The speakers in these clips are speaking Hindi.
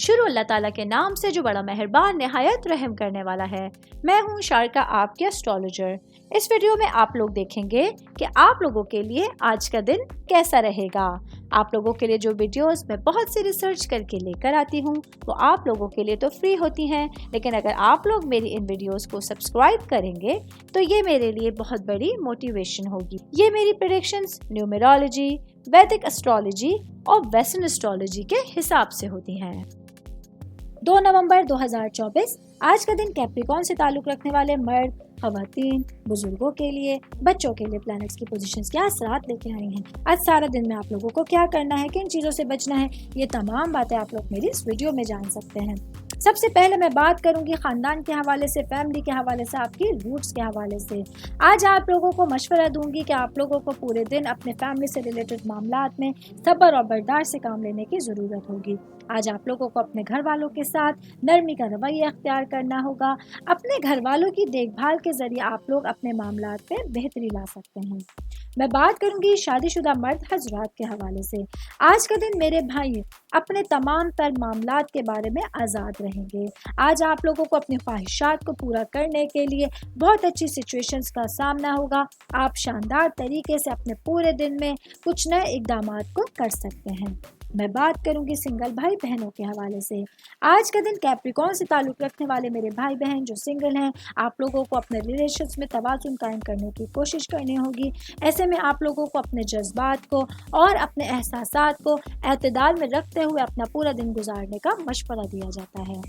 शुरू अल्लाह ताला के नाम से जो बड़ा मेहरबान निहायत रहम करने वाला है। मैं हूँ शारका, आपके एस्ट्रोलॉजर। इस वीडियो में आप लोग देखेंगे कि आप लोगों के लिए आज का दिन कैसा रहेगा। आप लोगों के लिए जो वीडियोस मैं बहुत सी रिसर्च करके लेकर आती हूँ वो आप लोगों के लिए तो फ्री होती हैं, लेकिन अगर आप लोग मेरी इन वीडियोस को सब्सक्राइब करेंगे तो ये मेरे लिए बहुत बड़ी मोटिवेशन होगी। ये मेरी प्रेडिक्शंस न्यूमेरोलॉजी, वैदिक एस्ट्रोलॉजी और वेस्टर्न एस्ट्रोलॉजी के हिसाब से होती हैं। 2 नवंबर 2024 आज का दिन कैप्रिकॉर्न से ताल्लुक रखने वाले मर्द, खवातीन, बुजुर्गों के लिए, बच्चों के लिए प्लैनेट्स की पोजीशंस क्या असरात लेके आई हैं। आज सारा दिन में आप लोगों को क्या करना है, किन चीज़ों से बचना है, ये तमाम बातें आप लोग मेरी इस वीडियो में जान सकते हैं। सबसे पहले मैं बात करूंगी खानदान के हवाले से, फैमिली के हवाले से, आपकी रूट्स के हवाले से। आज आप लोगों को मशवरा दूंगी कि आप लोगों को पूरे दिन अपने फैमिली से रिलेटेड मामलात में सब्र और बर्दाश्त से काम लेने की ज़रूरत होगी। आज आप लोगों को अपने घर वालों के साथ नरमी का रवैया अख्तियार करना होगा। अपने घर वालों की देखभाल के जरिए आप लोग अपने मामलात में बेहतरी ला सकते हैं। मैं बात करूंगी शादीशुदा मर्द हजरात के हवाले से। आज का दिन मेरे भाई अपने तमाम तर मामलात के बारे में आज़ाद रहेंगे। आज आप लोगों को अपनी ख्वाहिशात को पूरा करने के लिए बहुत अच्छी सिचुएशंस का सामना होगा। आप शानदार तरीके से अपने पूरे दिन में कुछ नए इक़दामात को कर सकते हैं। मैं बात करूंगी सिंगल भाई बहनों के हवाले से। आज का दिन कैप्रिकॉर्न से ताल्लुक़ रखने वाले मेरे भाई बहन जो सिंगल हैं, आप लोगों को अपने रिलेशंस में तवाज़ुन कायम करने की कोशिश करनी होगी। ऐसे में आप लोगों को अपने जज्बात को और अपने एहसासात को एतदाल में रखते हुए अपना पूरा दिन गुजारने का मशवरा दिया जाता है।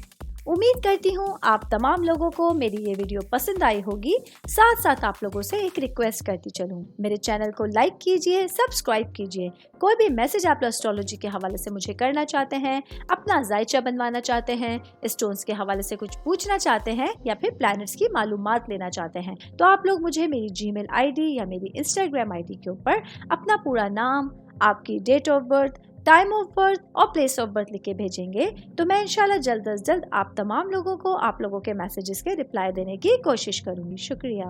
उम्मीद करती हूँ आप तमाम लोगों को मेरी ये वीडियो पसंद आई होगी। साथ साथ आप लोगों से एक रिक्वेस्ट करती चलूँ, मेरे चैनल को लाइक कीजिए, सब्सक्राइब कीजिए। कोई भी मैसेज आप एस्ट्रोलॉजी के हवाले से मुझे करना चाहते हैं, अपना जायचा बनवाना चाहते हैं, स्टोन्स के हवाले से कुछ पूछना चाहते हैं या फिर प्लैनेट्स की मालूमात लेना चाहते हैं, तो आप लोग मुझे मेरी जीमेल आईडी या मेरी इंस्टाग्राम आईडी के ऊपर अपना पूरा नाम, आपकी date of birth, time of birth और प्लेस ऑफ बर्थ लिख के भेजेंगे तो मैं इंशाल्लाह जल्द अज जल्द आप तमाम लोगों को आप लोगों के मैसेजेस के रिप्लाई देने की कोशिश करूंगी। शुक्रिया।